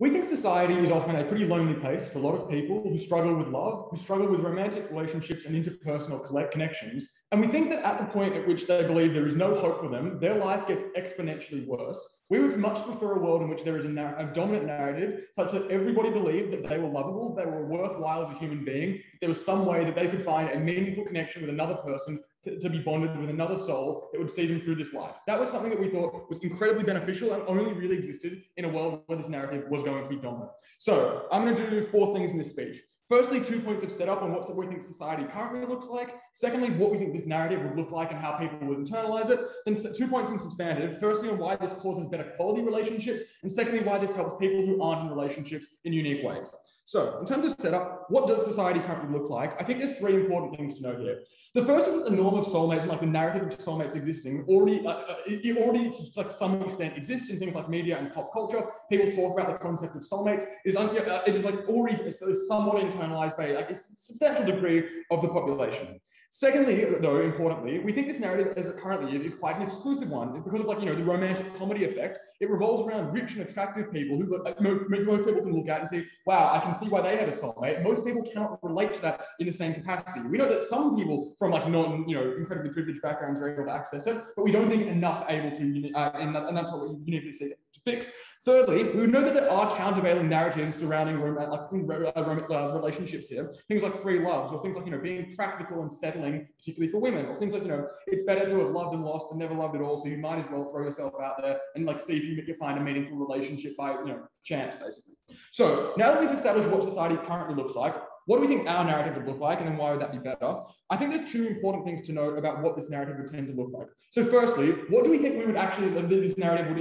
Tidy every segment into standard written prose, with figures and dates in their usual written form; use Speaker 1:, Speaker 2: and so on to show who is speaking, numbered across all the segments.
Speaker 1: We think society is often a pretty lonely place for a lot of people who struggle with love, who struggle with romantic relationships and interpersonal connections. And we think that at the point at which they believe there is no hope for them, their life gets exponentially worse. We would much prefer a world in which there is a dominant narrative such that everybody believed that they were lovable, they were worthwhile as a human being, there was some way that they could find a meaningful connection with another person to be bonded with another soul that would see them through this life. That was something that we thought was incredibly beneficial and only really existed in a world where this narrative was going to be dominant. So I'm going to do 4 things in this speech. Firstly, 2 points of setup on what we think society currently looks like. Secondly, what we think this narrative would look like and how people would internalize it. Then 2 points in substantive. Firstly, on why this causes better quality relationships. And secondly, why this helps people who aren't in relationships in unique ways. So in terms of setup, what does society currently look like? I think there's 3 important things to note here. The first is that the norm of soulmates and like the narrative of soulmates existing already to like some extent exists in things like media and pop culture. People talk about the concept of soulmates. It is like already somewhat internalized by like a substantial degree of the population. Secondly, though, importantly, we think this narrative as it currently is quite an exclusive one because of the romantic comedy effect. It revolves around rich and attractive people who most people can look at and say, wow, I can see why they have a soulmate. Most people cannot relate to that in the same capacity. We know that some people from incredibly privileged backgrounds are able to access it, but we don't think enough able to, and that's what we uniquely seek to fix. Thirdly, we know that there are countervailing narratives surrounding relationships here. Things like free loves, or things like being practical and settling, particularly for women, or things like it's better to have loved and lost than never loved at all. So you might as well throw yourself out there and see if you can find a meaningful relationship by chance, basically. So now that we've established what society currently looks like, what do we think our narrative would look like, and then why would that be better? I think there's 2 important things to note about what this narrative would tend to look like. So firstly, what do we think we would actually, this narrative would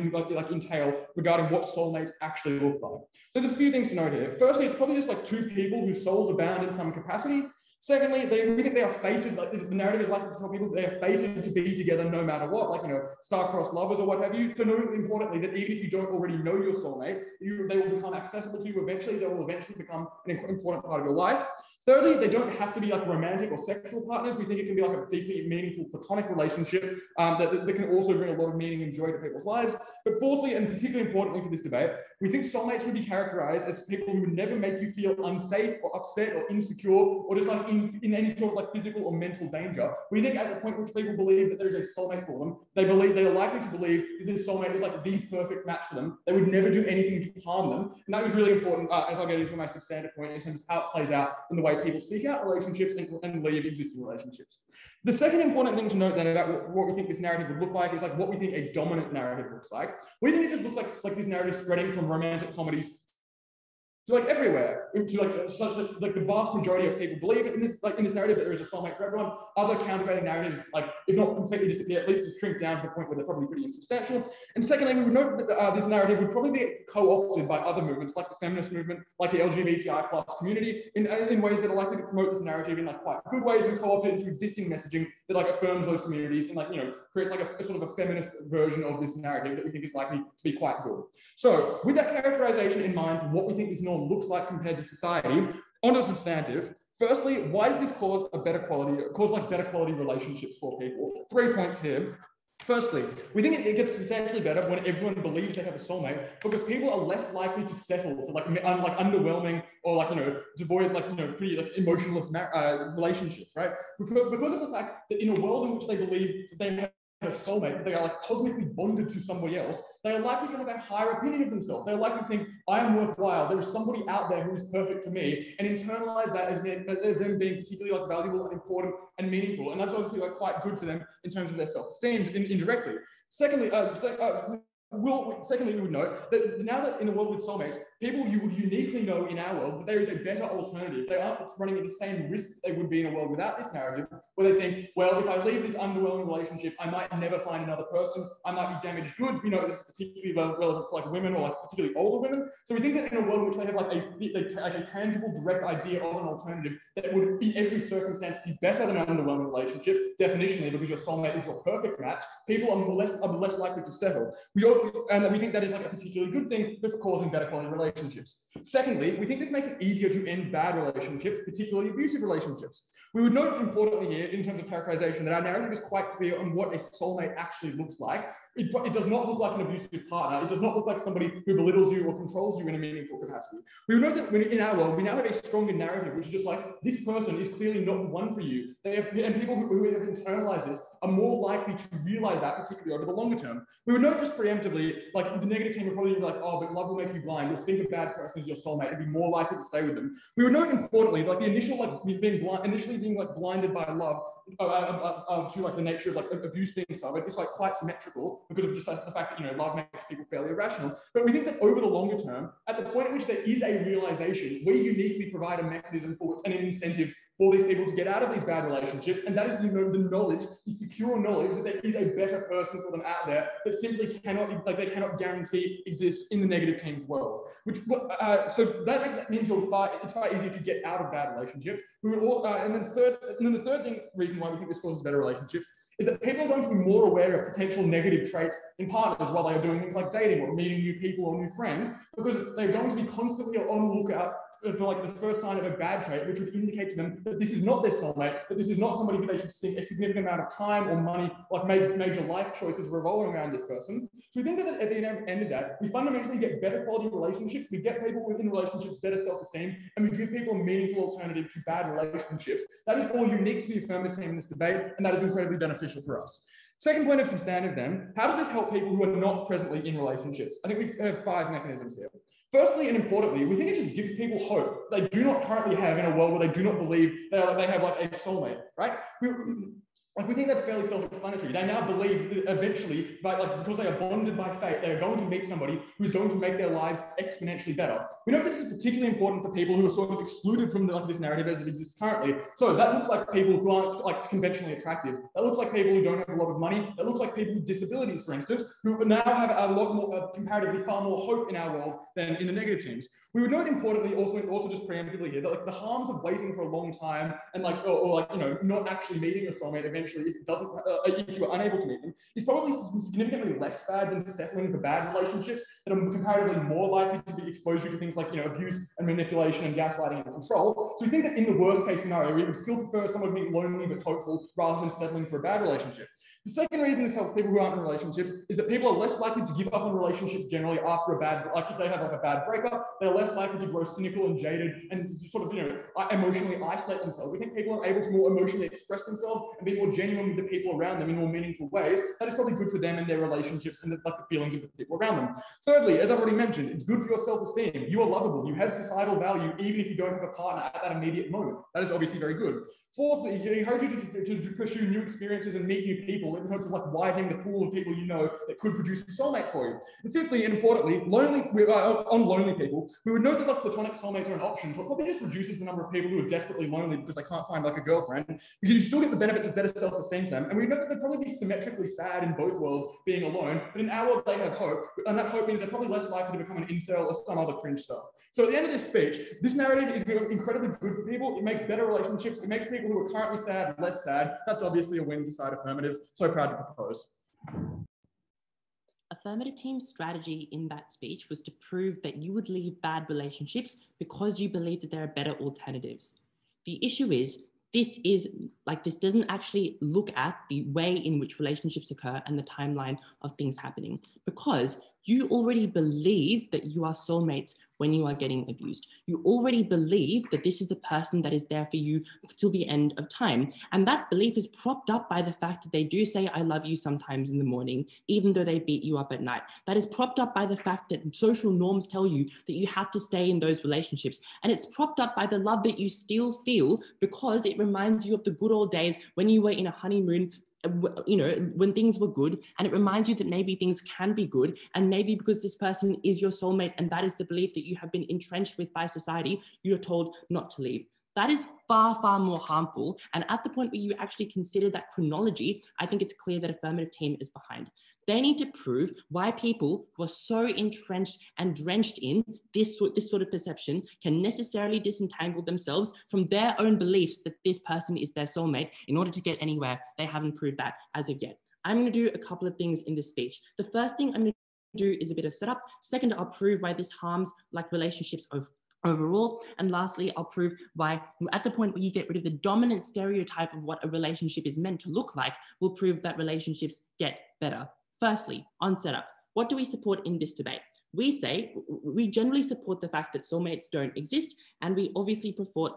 Speaker 1: entail regarding what soulmates actually look like? So there's a few things to note here. Firstly, it's probably just like 2 people whose souls are bound in some capacity. Secondly, we think they are fated, the narrative is likely to tell people that they are fated to be together no matter what, star-crossed lovers or what have you. So knowing importantly that even if you don't already know your soulmate, they will become accessible to you eventually. They will eventually become an important part of your life. Thirdly, they don't have to be like romantic or sexual partners. We think it can be like a deeply meaningful platonic relationship that can also bring a lot of meaning and joy to people's lives. But fourthly, and particularly importantly for this debate, we think soulmates would be characterized as people who would never make you feel unsafe or upset or insecure or just like in any sort of physical or mental danger. We think at the point which people believe that there is a soulmate for them, they are likely to believe that this soulmate is like the perfect match for them. They would never do anything to harm them. And that was really important as I'll get into my substantive point in terms of how it plays out in the way people seek out relationships and leave existing relationships. The second important thing to note then about what we think this narrative would look like is what we think a dominant narrative looks like. We think it just looks like this narrative spreading from romantic comedies to everywhere, to such that the vast majority of people believe in this narrative that there is a soulmate for everyone. Other countervailing narratives, if not completely disappear, at least to shrink down to the point where they're probably pretty insubstantial. And secondly, we would note that this narrative would probably be co-opted by other movements like the feminist movement, like the LGBTI plus community, in ways that are likely to promote this narrative in quite good ways and co-opt it into existing messaging that affirms those communities and creates a sort of a feminist version of this narrative that we think is likely to be quite good. So with that characterization in mind for what we think this norm looks like compared to society, onto substantive. Firstly, why does this cause better quality relationships for people? 3 points here. Firstly, we think it gets substantially better when everyone believes they have a soulmate because people are less likely to settle for underwhelming or devoid pretty emotionless relationships, right? Because of the fact that in a world in which they believe that they have a soulmate, that they are cosmically bonded to somebody else, they are likely to have a higher opinion of themselves. They're likely to think, I am worthwhile, there is somebody out there who is perfect for me, and internalize that as them being particularly valuable and important and meaningful. And that's obviously quite good for them in terms of their self-esteem indirectly. Secondly, we would note that now that in the world with soulmates, people you would uniquely know in our world that there is a better alternative. They aren't running the same risk they would be in a world without this narrative, where they think, well, if I leave this underwhelming relationship, I might never find another person. I might be damaged goods. We know this is particularly relevant for women or particularly older women. So we think that in a world in which they have a tangible, direct idea of an alternative that would in every circumstance be better than an underwhelming relationship, definitionally, because your soulmate is your perfect match, people are less likely to settle. And we think that is a particularly good thing for causing better quality relationships. relationships. Secondly, we think this makes it easier to end bad relationships, particularly abusive relationships. We would note importantly here, in terms of characterization, that our narrative is quite clear on what a soulmate actually looks like. It does not look like an abusive partner. It does not look like somebody who belittles you or controls you in a meaningful capacity. We would note that in our world, we now have a stronger narrative, which is just like, this person is clearly not the one for you. And people who have internalized this are more likely to realize that, particularly over the longer term. We would note just preemptively, like the negative team would probably be like, oh, but love will make you blind. You'll think a bad person is your soulmate and be more likely to stay with them. We would note importantly, like the initial, like initially being like blinded by love to like the nature of like abuse being suffered is like quite symmetrical because of just like, the fact that, you know, love makes people fairly irrational. But we think that over the longer term, at the point at which there is a realization, we uniquely provide a mechanism for an incentive for these people to get out of these bad relationships, and that is the knowledge, the secure knowledge that there is a better person for them out there that simply cannot, like they cannot guarantee exists in the negative team's world. Which so that means it's far easier to get out of bad relationships. We would all, and then the third reason why we think this causes better relationships is that people are going to be more aware of potential negative traits in partners while they are doing things like dating or meeting new people or new friends, because they're going to be constantly on the lookout for like the first sign of a bad trait, which would indicate to them that this is not their soulmate, that this is not somebody who they should sink a significant amount of time or money, like major life choices revolving around this person. So we think that at the end of that, we fundamentally get better quality relationships, we get people within relationships better self-esteem, and we give people a meaningful alternative to bad relationships. That is all unique to the affirmative team in this debate, and that is incredibly beneficial for us. Second point of substantive then, how does this help people who are not presently in relationships? I think we have 5 mechanisms here. Firstly, and importantly, we think it just gives people hope they do not currently have in a world where they do not believe they have like a soulmate, right? We think that's fairly self-explanatory. They now believe that eventually, because they are bonded by fate, they are going to meet somebody who's going to make their lives exponentially better. We know this is particularly important for people who are sort of excluded from this narrative as it exists currently. So that looks like people who aren't like conventionally attractive. That looks like people who don't have a lot of money. That looks like people with disabilities, for instance, who now have a lot more, comparatively far more hope in our world than in the negative teams. We would note importantly, also just preemptively here, that like the harms of waiting for a long time and like, or you know, not actually meeting a soulmate eventually, if it doesn't, if you are unable to meet them, is probably significantly less bad than settling for bad relationships that are comparatively more likely to be exposed to things like, you know, abuse and manipulation and gaslighting and control. So we think that in the worst case scenario, we would still prefer someone being lonely but hopeful rather than settling for a bad relationship. The second reason this helps people who aren't in relationships is that people are less likely to give up on relationships generally after a bad, like if they have like a bad breakup, they're less likely to grow cynical and jaded and sort of, you know, emotionally isolate themselves. We think people are able to more emotionally express themselves and be more genuine with the people around them in more meaningful ways. That is probably good for them and their relationships and the feelings of the people around them. Thirdly, as I've already mentioned, it's good for your self-esteem. You are lovable. You have societal value, even if you don't have a partner at that immediate moment. That is obviously very good. Fourthly, it encourages you to pursue new experiences and meet new people in terms of like widening the pool of people you know that could produce a soulmate for you. And fifthly, and importantly, on lonely people, we would note that like platonic soulmates are an option, so it probably just reduces the number of people who are desperately lonely because they can't find like a girlfriend, because you still get the benefits of better self-esteem for them. And we know that they'd probably be symmetrically sad in both worlds being alone, but in our world they have hope, and that hope means they're probably less likely to become an incel or some other cringe stuff. So at the end of this speech, this narrative is incredibly good for people. It makes better relationships. It makes people who are currently sad less sad. That's obviously a win to side affirmative. So proud to propose.
Speaker 2: Affirmative team's strategy in that speech was to prove that you would leave bad relationships because you believe that there are better alternatives. The issue is, this doesn't actually look at the way in which relationships occur and the timeline of things happening, because you already believe that you are soulmates when you are getting abused. You already believe that this is the person that is there for you till the end of time. And that belief is propped up by the fact that they do say, I love you sometimes in the morning, even though they beat you up at night. That is propped up by the fact that social norms tell you that you have to stay in those relationships. And it's propped up by the love that you still feel because it reminds you of the good old days when you were in a honeymoon, you know, when things were good, and it reminds you that maybe things can be good, and maybe because this person is your soulmate and that is the belief that you have been entrenched with by society, you're told not to leave. That is far, far more harmful. And at the point where you actually consider that chronology, I think it's clear that affirmative team is behind. They need to prove why people who are so entrenched and drenched in this sort of perception can necessarily disentangle themselves from their own beliefs that this person is their soulmate in order to get anywhere. They haven't proved that as of yet. I'm going to do a couple of things in this speech. The first thing I'm going to do is a bit of setup. Second, I'll prove why this harms like relationships overall. And lastly, I'll prove why at the point where you get rid of the dominant stereotype of what a relationship is meant to look like, we'll prove that relationships get better. Firstly, on setup, what do we support in this debate? We generally support the fact that soulmates don't exist, and we obviously support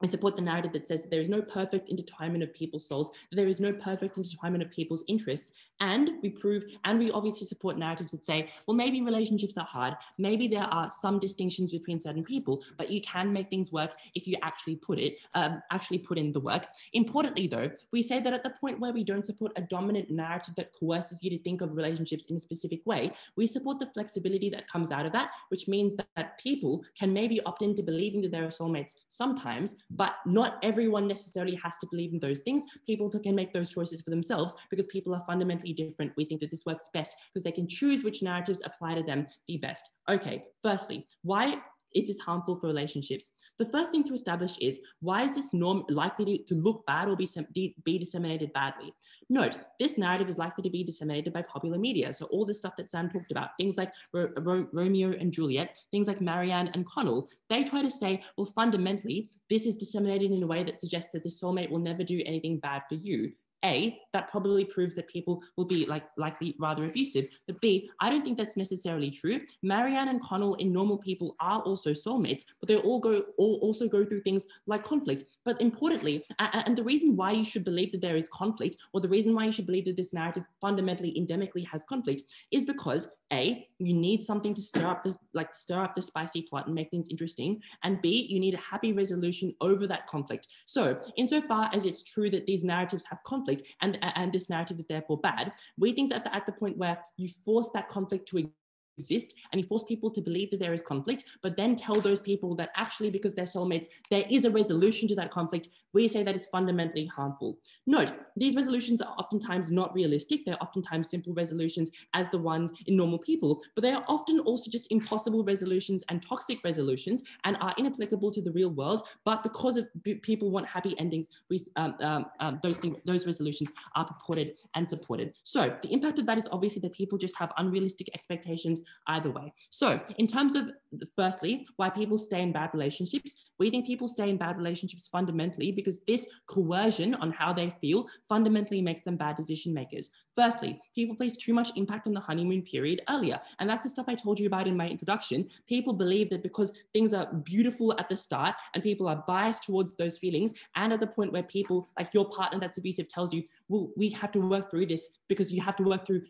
Speaker 2: we support the narrative that says that there is no perfect intertwinement of people's souls, that there is no perfect intertwinement of people's interests. And we obviously support narratives that say, well, maybe relationships are hard. Maybe there are some distinctions between certain people, but you can make things work if you actually put in the work. Importantly, though, we say that at the point where we don't support a dominant narrative that coerces you to think of relationships in a specific way, we support the flexibility that comes out of that, which means that people can maybe opt into believing that there are soulmates sometimes, but not everyone necessarily has to believe in those things. People can make those choices for themselves because people are fundamentally different. We think that this works best because they can choose which narratives apply to them the best. Okay, firstly, why is this harmful for relationships? The first thing to establish is, why is this norm likely to look bad or be disseminated badly? Note, this narrative is likely to be disseminated by popular media. So all the stuff that Sam talked about, things like Romeo and Juliet, things like Marianne and Connell, they try to say, well, fundamentally, this is disseminated in a way that suggests that this soulmate will never do anything bad for you. A, that probably proves that people will be likely rather abusive. But B, I don't think that's necessarily true. Marianne and Connell in normal people are also soulmates, but they also go through things like conflict. But importantly, and the reason why you should believe that there is conflict, or the reason why you should believe that this narrative fundamentally endemically has conflict, is because A, you need something to stir up the spicy plot and make things interesting, and B, you need a happy resolution over that conflict. So insofar as it's true that these narratives have conflict, and this narrative is therefore bad, we think that at the point where you force that conflict to exist and you force people to believe that there is conflict, but then tell those people that actually because they're soulmates, there is a resolution to that conflict, we say that is fundamentally harmful. Note, these resolutions are oftentimes not realistic. They're oftentimes simple resolutions as the ones in normal people, but they are often also just impossible resolutions and toxic resolutions and are inapplicable to the real world. But because of people want happy endings, those resolutions are purported and supported. So the impact of that is obviously that people just have unrealistic expectations either way. So in terms of, firstly, why people stay in bad relationships, we think people stay in bad relationships fundamentally because this coercion on how they feel fundamentally makes them bad decision makers. Firstly, people place too much impact on the honeymoon period earlier. And that's the stuff I told you about in my introduction. People believe that because things are beautiful at the start and people are biased towards those feelings, and at the point where people, like your partner that's abusive tells you, well, we have to work through this because you have to work through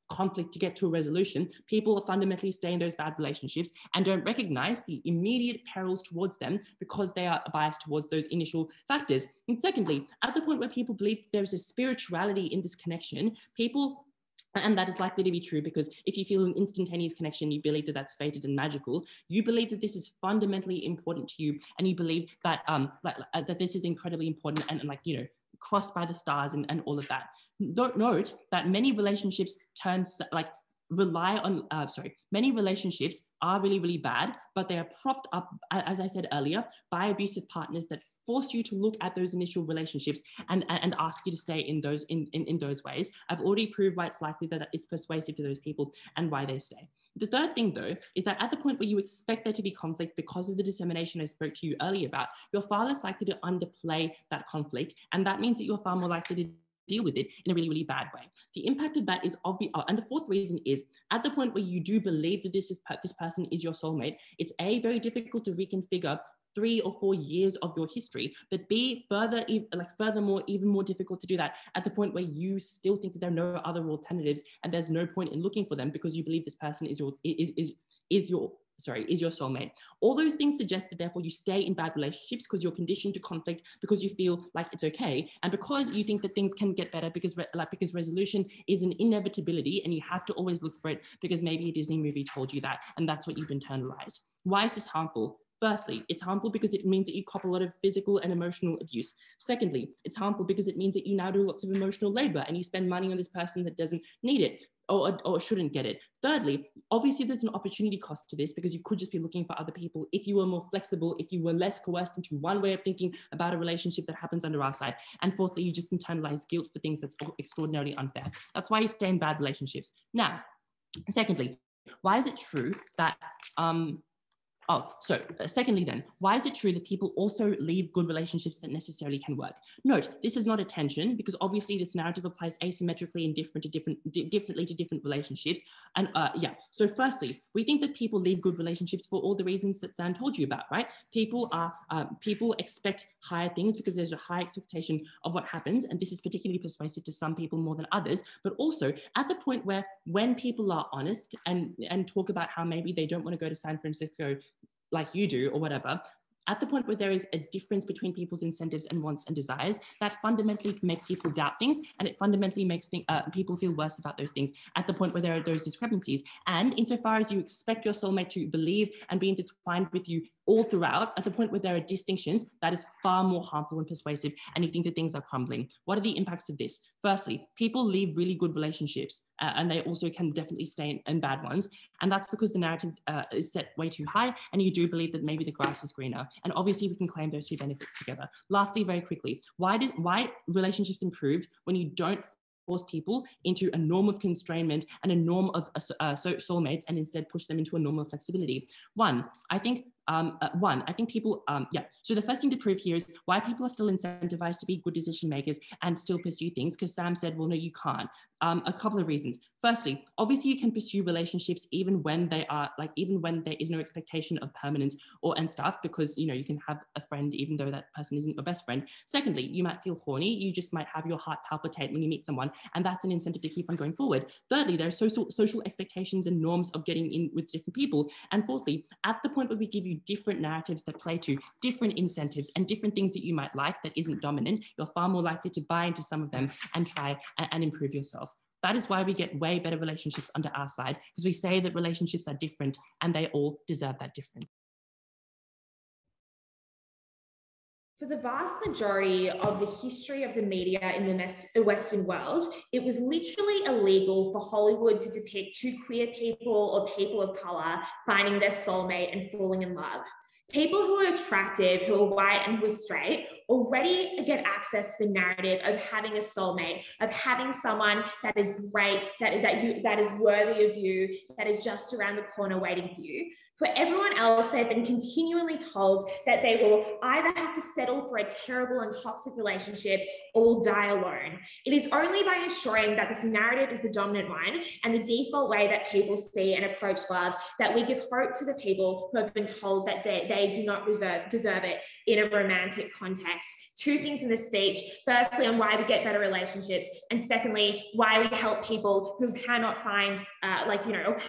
Speaker 2: conflict to get to a resolution, people fundamentally stay in those bad relationships and don't recognize the immediate perils towards them because they are biased towards those initial factors. And secondly, at the point where people believe there's a spirituality in this connection, and that is likely to be true because if you feel an instantaneous connection, you believe that that's fated and magical. You believe that this is fundamentally important to you, and you believe that that this is incredibly important and crossed by the stars and all of that. Note that many relationships many relationships are really, really bad, but they are propped up, as I said earlier, by abusive partners that force you to look at those initial relationships and ask you to stay in those ways. I've already proved why it's likely that it's persuasive to those people and why they stay. The third thing, though, is that at the point where you expect there to be conflict because of the dissemination I spoke to you earlier about, you're far less likely to underplay that conflict, and that means that you're far more likely to deal with it in a really, really bad way. The impact of that is obvious. And the fourth reason is at the point where you do believe that this person is your soulmate, it's very difficult to reconfigure 3 or 4 years of your history, but furthermore, even more difficult to do that at the point where you still think that there are no other alternatives and there's no point in looking for them because you believe this person is your soulmate. All those things suggest that therefore you stay in bad relationships because you're conditioned to conflict, because you feel like it's okay, and because you think that things can get better because resolution is an inevitability and you have to always look for it because maybe a Disney movie told you that, and that's what you've internalized. Why is this harmful? Firstly, it's harmful because it means that you cop a lot of physical and emotional abuse. Secondly, it's harmful because it means that you now do lots of emotional labor and you spend money on this person that doesn't need it. or shouldn't get it. Thirdly, obviously there's an opportunity cost to this because you could just be looking for other people if you were more flexible, if you were less coerced into one way of thinking about a relationship that happens under our side. And fourthly, you just internalize guilt for things that's extraordinarily unfair. That's why you stay in bad relationships. Now, secondly, why is it true that secondly then, why is it true that people also leave good relationships that necessarily can work? Note, this is not a tension because obviously this narrative applies asymmetrically and differently to different relationships. And so firstly, we think that people leave good relationships for all the reasons that Sam told you about, right? People expect higher things because there's a high expectation of what happens. And this is particularly persuasive to some people more than others, but also at the point where when people are honest and talk about how maybe they don't want to go to San Francisco like you do or whatever, at the point where there is a difference between people's incentives and wants and desires, that fundamentally makes people doubt things, and it fundamentally makes people feel worse about those things at the point where there are those discrepancies. And insofar as you expect your soulmate to believe and be intertwined with you all throughout, at the point where there are distinctions, that is far more harmful and persuasive, and you think that things are crumbling. What are the impacts of this? Firstly, people leave really good relationships, and they also can definitely stay in bad ones. And that's because the narrative is set way too high, and you do believe that maybe the grass is greener. And obviously we can claim those two benefits together. Lastly, very quickly, why relationships improve when you don't force people into a norm of constrainment and a norm of soulmates, and instead push them into a norm of flexibility? I think people, So the first thing to prove here is why people are still incentivized to be good decision makers and still pursue things, because Sam said, well, no, you can't. A couple of reasons. Firstly, obviously you can pursue relationships even when there is no expectation of permanence and stuff, because, you can have a friend even though that person isn't your best friend. Secondly, you might feel horny. You just might have your heart palpitate when you meet someone, and that's an incentive to keep on going forward. Thirdly, there are social expectations and norms of getting in with different people. And fourthly, at the point where we give you different narratives that play to different incentives and different things that you might like that isn't dominant, you're far more likely to buy into some of them and try and improve yourself. That is why we get way better relationships under our side, because we say that relationships are different and they all deserve that difference.
Speaker 3: For the vast majority of the history of the media in the Western world, it was literally illegal for Hollywood to depict two queer people or people of color finding their soulmate and falling in love. People who are attractive, who are white and who are straight, already get access to the narrative of having a soulmate, of having someone that is great, that is worthy of you, that is just around the corner waiting for you. For everyone else, they've been continually told that they will either have to settle for a terrible and toxic relationship or will die alone. It is only by ensuring that this narrative is the dominant one and the default way that people see and approach love that we give hope to the people who have been told that they do not deserve it in a romantic context. Two things in this speech: firstly, on why we get better relationships, and secondly, why we help people who cannot find, or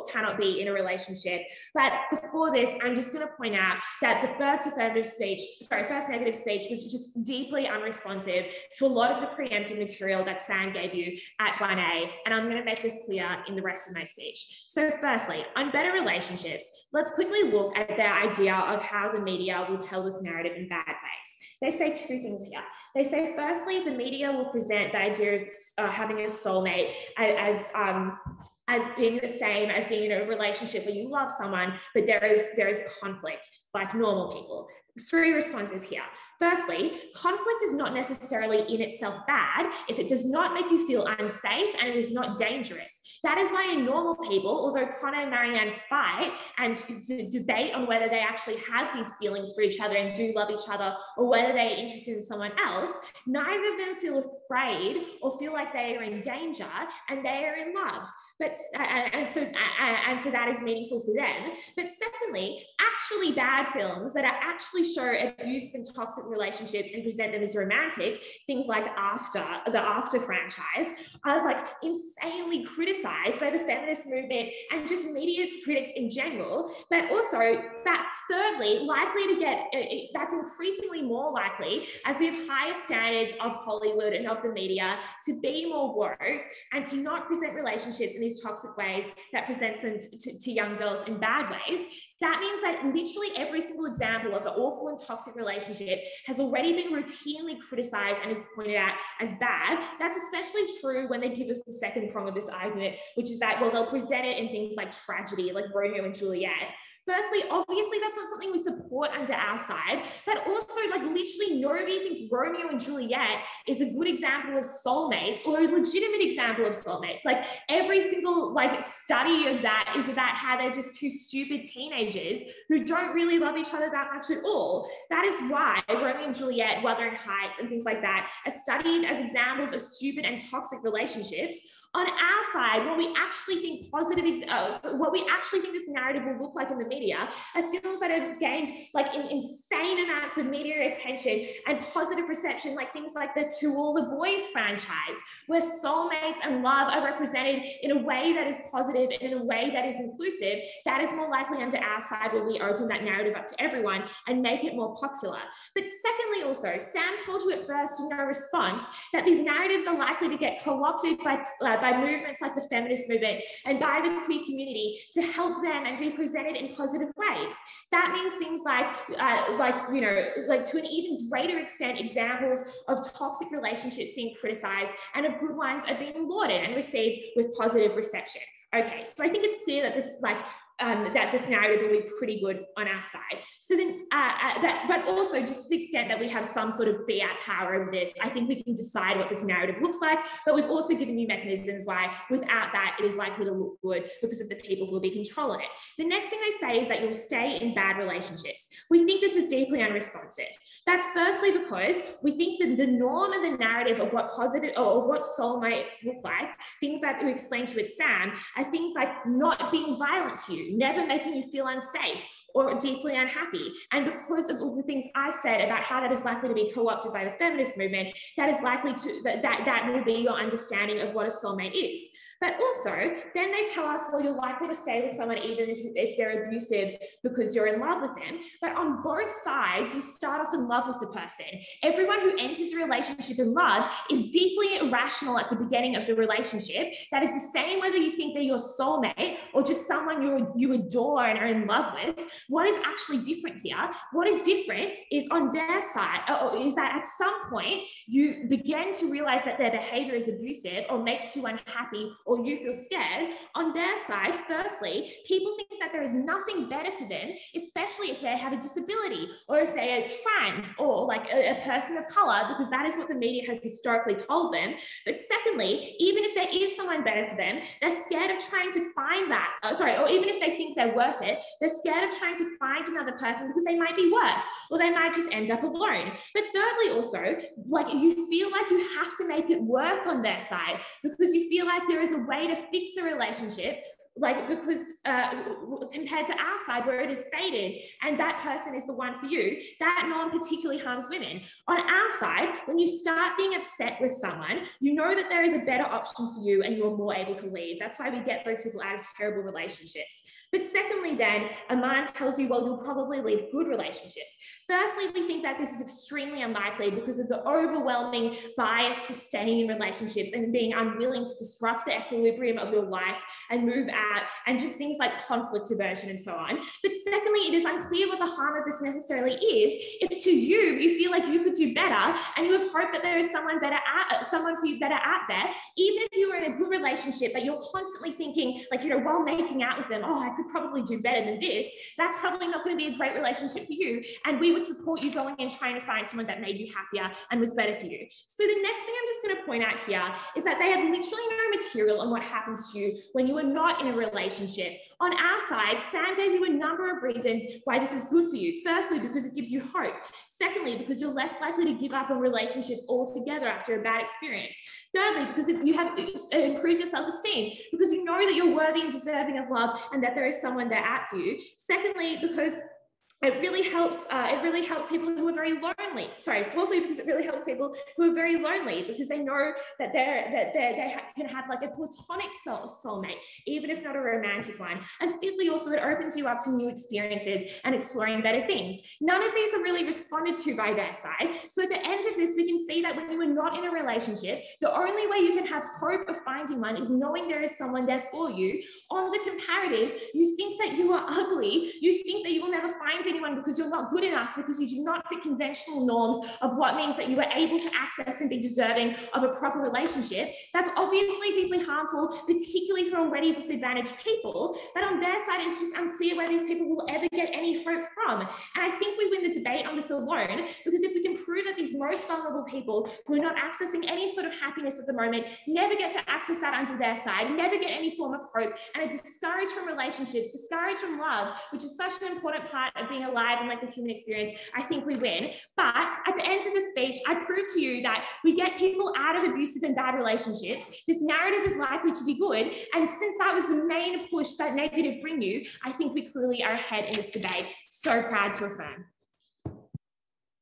Speaker 3: cannot be in a relationship. But before this, I'm just going to point out that the first negative speech was just deeply unresponsive to a lot of the preemptive material that Sam gave you at 1A, and I'm going to make this clear in the rest of my speech. So firstly, on better relationships, let's quickly look at the idea of how the media will tell this narrative in bad ways. They say two things here. They say, firstly, the media will present the idea of having a soulmate as being the same as being in a relationship where you love someone, but there is conflict, like normal people. Three responses here. Firstly, conflict is not necessarily in itself bad if it does not make you feel unsafe and it is not dangerous. That is why in normal people, although Connor and Marianne fight and debate on whether they actually have these feelings for each other and do love each other, or whether they are interested in someone else, neither of them feel afraid or feel like they are in danger, and they are in love. But so that is meaningful for them. But secondly, actually bad films that actually show abuse and toxic relationships and present them as romantic, things like the After franchise, are like insanely criticized by the feminist movement and just media critics in general. But also, that's thirdly likely to get, that's increasingly more likely as we have higher standards of Hollywood and of the media to be more woke and to not present relationships in these toxic ways that presents them to young girls in bad ways. That means that literally every single example of the all awful and toxic relationship has already been routinely criticized and is pointed out as bad, that's especially true when they give us the second prong of this argument, which is that, well, they'll present it in things like tragedy, like Romeo and Juliet. Firstly, obviously, that's not something we support under our side, but also, like, literally nobody thinks Romeo and Juliet is a good example of soulmates or a legitimate example of soulmates. Like, every single, like, study of that is about how they're just two stupid teenagers who don't really love each other that much at all. That is why Romeo and Juliet, Wuthering Heights, and things like that are studied as examples of stupid and toxic relationships. On our side, what we actually think what we actually think this narrative will look like in the media are films that have gained like insane amounts of media attention and positive reception, like things like the To All the Boys franchise, where soulmates and love are represented in a way that is positive and in a way that is inclusive. That is more likely under our side when we open that narrative up to everyone and make it more popular. But secondly, also, Sam told you at first in your response that these narratives are likely to get co-opted by movements like the feminist movement and by the queer community to help them and be presented in positive ways. That means things like to an even greater extent, examples of toxic relationships being criticized and of good ones are being lauded and received with positive reception. Okay, so I think it's clear that this narrative will be pretty good on our side. So then, but also just to the extent that we have some sort of fiat power over this, I think we can decide what this narrative looks like, but we've also given you mechanisms why without that, it is likely to look good because of the people who will be controlling it. The next thing they say is that you'll stay in bad relationships. We think this is deeply unresponsive. That's firstly because we think that the norm and the narrative of what positive or what soulmates look like, things that we explained to you at Sam, are things like not being violent to you, never making you feel unsafe or deeply unhappy. And because of all the things I said about how that is likely to be co-opted by the feminist movement, that is likely to, that will be your understanding of what a soulmate is. But also, then they tell us, well, you're likely to stay with someone even if they're abusive because you're in love with them. But on both sides, you start off in love with the person. Everyone who enters a relationship in love is deeply irrational at the beginning of the relationship. That is the same whether you think they're your soulmate or just someone you adore and are in love with. What is actually different here? What is different is on their side, is that at some point, you begin to realize that their behavior is abusive or makes you unhappy or you feel scared. On their side, firstly, people think that there is nothing better for them, especially if they have a disability or if they are trans or like a person of color, because that is what the media has historically told them. But secondly, even if there is someone better for them, they're scared of trying to find that, or even if they think they're worth it, they're scared of trying to find another person because they might be worse or they might just end up alone. But thirdly, also, like you feel like you have to make it work on their side because you feel like there is a way to fix a relationship, like because compared to our side where it is fated and that person is the one for you, that norm particularly harms women. On our side, when you start being upset with someone, you know that there is a better option for you and you're more able to leave. That's why we get those people out of terrible relationships. But secondly, then, Aman tells you, well, you'll probably leave good relationships. Firstly, we think that this is extremely unlikely because of the overwhelming bias to staying in relationships and being unwilling to disrupt the equilibrium of your life and move out and just things like conflict aversion and so on. But secondly, it is unclear what the harm of this necessarily is if to you feel like you could do better and you have hope that there is someone for you better out there, even if you were in a good relationship, but you're constantly thinking like, while making out with them, oh, I could probably do better than this. That's probably not going to be a great relationship for you. And we would support you going and trying to find someone that made you happier and was better for you. So the next thing I'm just going to point out here is that they have literally no material on what happens to you when you are not in a relationship. On our side, Sam gave you a number of reasons why this is good for you. Firstly, because it gives you hope. Secondly, because you're less likely to give up on relationships altogether after a bad experience. Thirdly, because it improves your self-esteem, because you know that you're worthy and deserving of love and that there is someone there out for you. Secondly, because it really helps people who are very lonely. Fourthly, because it really helps people who are very lonely because they know that they can have like a platonic soulmate, even if not a romantic one. And fifthly, also it opens you up to new experiences and exploring better things. None of these are really responded to by their side. So at the end of this, we can see that when you are not in a relationship, the only way you can have hope of finding one is knowing there is someone there for you. On the comparative, you think that you are ugly. You think that you will never find anyone because you're not good enough, because you do not fit conventional norms of what means that you are able to access and be deserving of a proper relationship, that's obviously deeply harmful, particularly for already disadvantaged people. But on their side, it's just unclear where these people will ever get any hope from. And I think we win the debate on this alone, because if we can prove that these most vulnerable people who are not accessing any sort of happiness at the moment never get to access that under their side, never get any form of hope, and are discouraged from relationships, discouraged from love, which is such an important part of being alive and like the human experience, I think we win. But at the end of the speech, I proved to you that we get people out of abusive and bad relationships. This narrative is likely to be good. And since that was the main push that negative bring you, I think we clearly are ahead in this debate. So proud to affirm.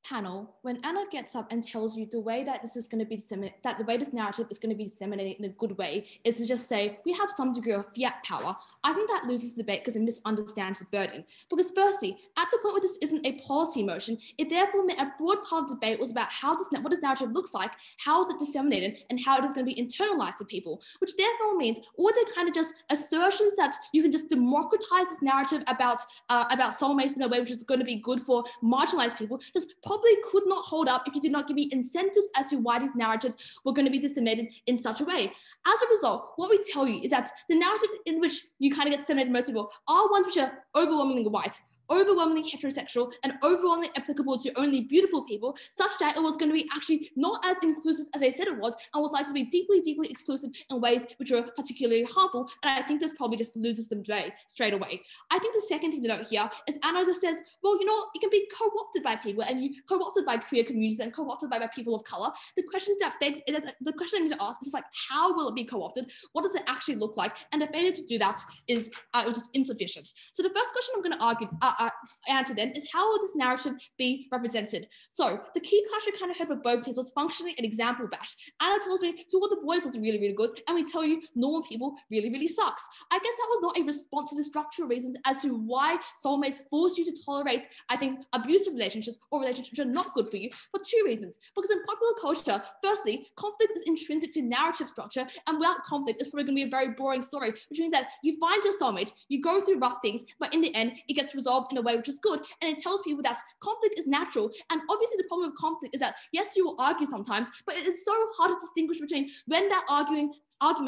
Speaker 4: Panel, when Anna gets up and tells you the way that this is going to be disseminated, that the way this narrative is going to be disseminated in a good way is to just say, we have some degree of fiat power, I think that loses the debate because it misunderstands the burden. Because firstly, at the point where this isn't a policy motion, it therefore meant a broad part of the debate was about what this narrative looks like, how is it disseminated, and how it is going to be internalized to people, which therefore means all the kind of just assertions that you can just democratize this narrative about soulmates in a way which is going to be good for marginalized people, just probably could not hold up if you did not give me incentives as to why these narratives were going to be disseminated in such a way. As a result, what we tell you is that the narrative in which you kind of get disseminated most people are ones which are overwhelmingly white, overwhelmingly heterosexual, and overwhelmingly applicable to only beautiful people, such that it was going to be actually not as inclusive as they said it was, and was likely to be deeply, deeply exclusive in ways which were particularly harmful. And I think this probably just loses them straight away. I think the second thing to note here is Anna just says, well, you know, it can be co-opted by people, and you co-opted by queer communities and co-opted by people of color. The question that begs, the question I need to ask is like, how will it be co-opted? What does it actually look like? And the failure to do that is just insufficient. So the first question I'm going to answer then is, how will this narrative be represented? So the key clash we kind of heard for both teams was functionally an example bash. Anna tells me to all the boys was really, really good, and we tell you normal people really, really sucks. I guess that was not a response to the structural reasons as to why soulmates force you to tolerate, I think, abusive relationships or relationships which are not good for you, for two reasons. Because in popular culture, firstly, conflict is intrinsic to narrative structure, and without conflict, it's probably going to be a very boring story, which means that you find your soulmate, you go through rough things, but in the end, it gets resolved in a way which is good, and it tells people that conflict is natural. And obviously the problem with conflict is that, yes, you will argue sometimes, but it is so hard to distinguish between when that argument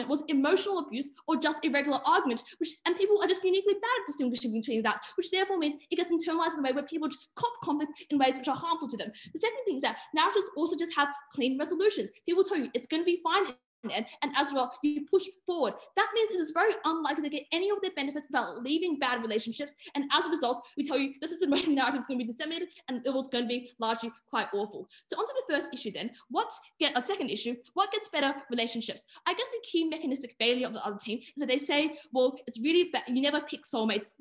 Speaker 4: was emotional abuse or just a regular argument, and people are just uniquely bad at distinguishing between that, which therefore means it gets internalized in a way where people just cop conflict in ways which are harmful to them. The second thing is that narratives also just have clean resolutions. People tell you it's going to be fine, and as well, you push forward. That means it is very unlikely to get any of their benefits about leaving bad relationships, and as a result, we tell you this is the way the narrative is going to be disseminated, and it was going to be largely quite awful. So onto the first issue then, second issue, what gets better relationships? I guess the key mechanistic failure of the other team is that they say, well, it's really bad, you never pick soulmates.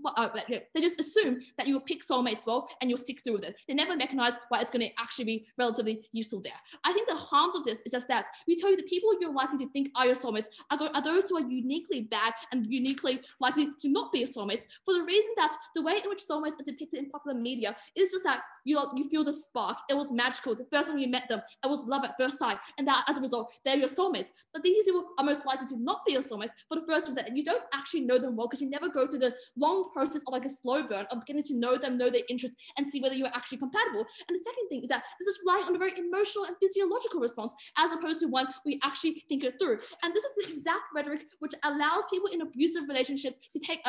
Speaker 4: They just assume that you'll pick soulmates well, and you'll stick through with it. They never mechanize why it's going to actually be relatively useful there. I think the harms of this is just that we tell you the people you're likely to think are your soulmates are those who are uniquely bad and uniquely likely to not be your soulmates, for the reason that the way in which soulmates are depicted in popular media is just that you feel the spark, it was magical, the first time you met them, it was love at first sight, and that as a result, they're your soulmates. But these people are most likely to not be your soulmates for the first reason, and you don't actually know them well because you never go through the long process of like a slow burn of getting to know them, know their interests, and see whether you are actually compatible. And the second thing is that this is relying on a very emotional and physiological response as opposed to one we actually think it through. And this is the exact rhetoric which allows people in abusive relationships to take,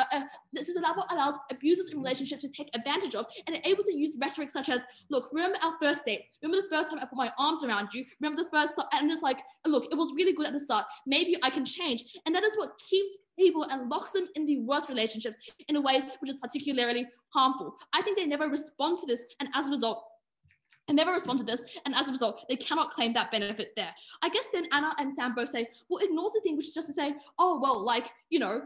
Speaker 4: this is what allows abusers in relationships to take advantage of, and are able to use rhetoric such as, look, remember our first date? Remember the first time I put my arms around you? Remember the first time? And it's like, look, it was really good at the start. Maybe I can change. And that is what keeps people and locks them in the worst relationships in a way which is particularly harmful. I think they never respond to this, and as a result, they cannot claim that benefit there. I guess then Anna and Sam both say, well, ignores the thing, which is just to say, oh, well, like, you know,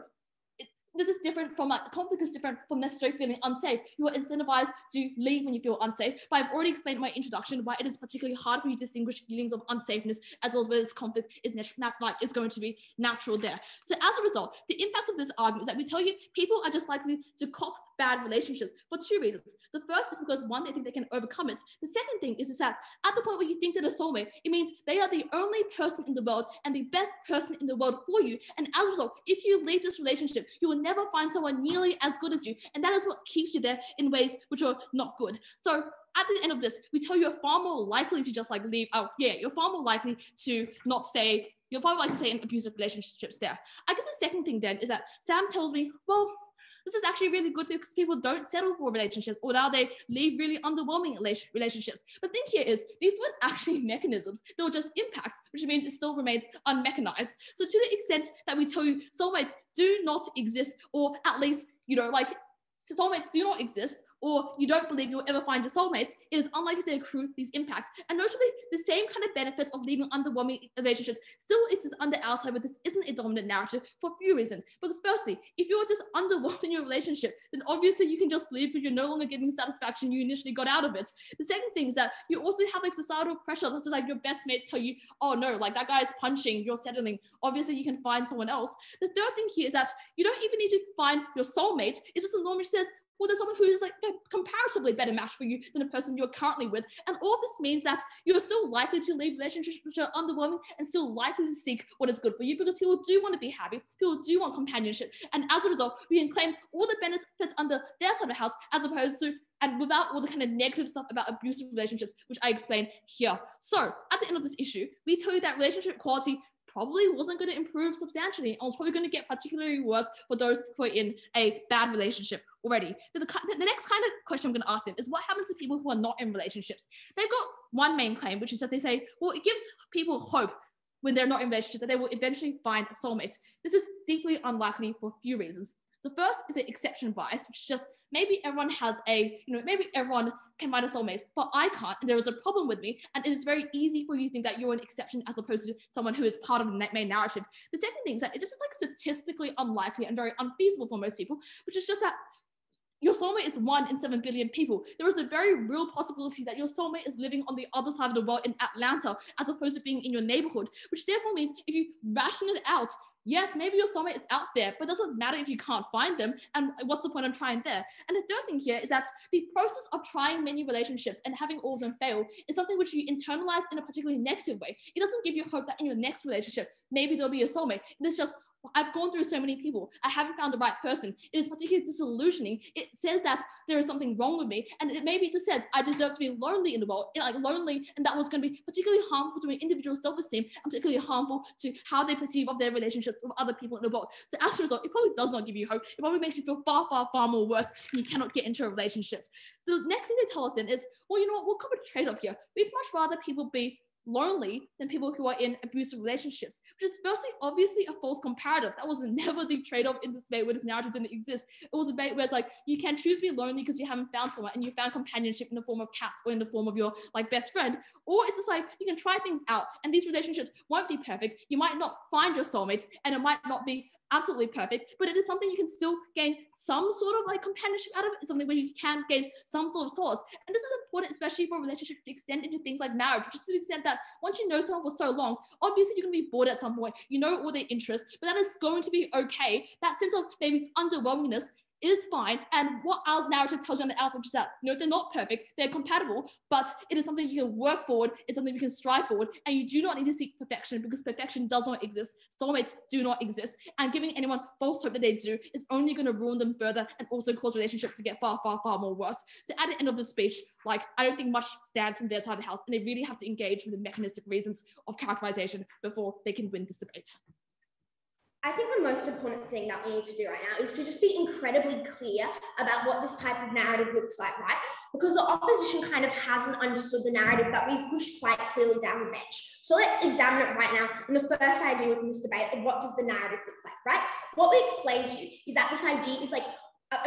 Speaker 4: this is different from, like, conflict is different from necessarily feeling unsafe. You are incentivized to leave when you feel unsafe. But I've already explained in my introduction why it is particularly hard for you to distinguish feelings of unsafeness as well as whether this conflict is going to be natural there. So as a result, the impacts of this argument is that we tell you people are just likely to cop bad relationships for two reasons. The first is because one, they think they can overcome it. The second thing is that at the point where you think they're a soulmate, it means they are the only person in the world and the best person in the world for you. And as a result, if you leave this relationship, you will never find someone nearly as good as you. And that is what keeps you there in ways which are not good. So at the end of this, we tell you you're far more likely to just like leave. Oh yeah, you're far more likely to not stay. You're far more likely to stay in abusive relationships there. I guess the second thing then is that Sam tells me, well, this is actually really good because people don't settle for relationships, or now they leave really underwhelming relationships. But the thing here is these weren't actually mechanisms. They were just impacts, which means it still remains unmechanized. So to the extent that we tell you soulmates do not exist, or at least, you know, like soulmates do not exist, or you don't believe you'll ever find your soulmates, it is unlikely to accrue these impacts. And notably, the same kind of benefits of leaving underwhelming relationships still exist under our side, but this isn't a dominant narrative for a few reasons. Because firstly, if you're just underwhelmed in your relationship, then obviously you can just leave because you're no longer getting the satisfaction you initially got out of it. The second thing is that you also have like societal pressure, that's just like your best mates tell you, oh no, like that guy's punching, you're settling. Obviously you can find someone else. The third thing here is that you don't even need to find your soulmate. It's just a norm which says, well, there's someone who is like a comparatively better match for you than the person you're currently with. And all of this means that you're still likely to leave relationships which are underwhelming and still likely to seek what is good for you, because people do want to be happy, people do want companionship. And as a result, we can claim all the benefits under their side of the house as opposed to, and without all the kind of negative stuff about abusive relationships, which I explain here. So at the end of this issue, we tell you that relationship quality probably wasn't going to improve substantially, and was probably going to get particularly worse for those who are in a bad relationship already. The next kind of question I'm going to ask them is, what happens to people who are not in relationships? They've got one main claim, which is that they say, well, it gives people hope when they're not in relationships that they will eventually find a soulmate. This is deeply unlikely for a few reasons. The first is an exception bias, which is just maybe everyone has a, maybe everyone can find a soulmate, but I can't, and there is a problem with me, and it is very easy for you to think that you're an exception as opposed to someone who is part of the main narrative. The second thing is that it just is like statistically unlikely and very unfeasible for most people, which is just that your soulmate is 1 in 7 billion people. There is a very real possibility that your soulmate is living on the other side of the world in Atlanta as opposed to being in your neighborhood, which therefore means if you ration it out, yes, maybe your soulmate is out there, but it doesn't matter if you can't find them, and what's the point of trying there? And the third thing here is that the process of trying many relationships and having all of them fail is something which you internalize in a particularly negative way. It doesn't give you hope that in your next relationship, maybe there'll be a soulmate. It's just, I've gone through so many people, I haven't found the right person. It is particularly disillusioning. It says that there is something wrong with me, and it maybe just says I deserve to be lonely in the world, like lonely, and that was going to be particularly harmful to an individual's self-esteem and particularly harmful to how they perceive of their relationships with other people in the world. So as a result, it probably does not give you hope. It probably makes you feel far, far, far more worse, and you cannot get into a relationship. The next thing they tell us then is, well, you know what, we'll come a trade-off here. We'd much rather people be lonely than people who are in abusive relationships, which is firstly obviously a false comparative. That was never the trade-off in this debate where this narrative didn't exist. It was a debate where it's like, you can choose to be lonely because you haven't found someone and you found companionship in the form of cats or in the form of your like best friend, or it's just like you can try things out and these relationships won't be perfect. You might not find your soulmates and it might not be absolutely perfect, but it is something you can still gain some sort of like companionship out of it. It's something where you can gain some sort of solace. And this is important, especially for relationships to extend into things like marriage, which is to the extent that once you know someone for so long, obviously you're going to be bored at some point. You know all their interests, but that is going to be okay. That sense of maybe underwhelmingness is fine. And what our narrative tells you on the outside, which is that, they're not perfect, they're compatible, but it is something you can work forward, it's something you can strive forward, and you do not need to seek perfection because perfection does not exist. Soulmates do not exist. And giving anyone false hope that they do is only going to ruin them further and also cause relationships to get far, far, far more worse. So at the end of the speech, like, I don't think much stands from their side of the house, and they really have to engage with the mechanistic reasons of characterization before they can win this debate.
Speaker 3: I think the most important thing that we need to do right now is to just be incredibly clear about what this type of narrative looks like, right? Because the opposition kind of hasn't understood the narrative that we pushed quite clearly down the bench. So let's examine it right now. And the first idea within this debate of what does the narrative look like, right? What we explained to you is that this idea is like,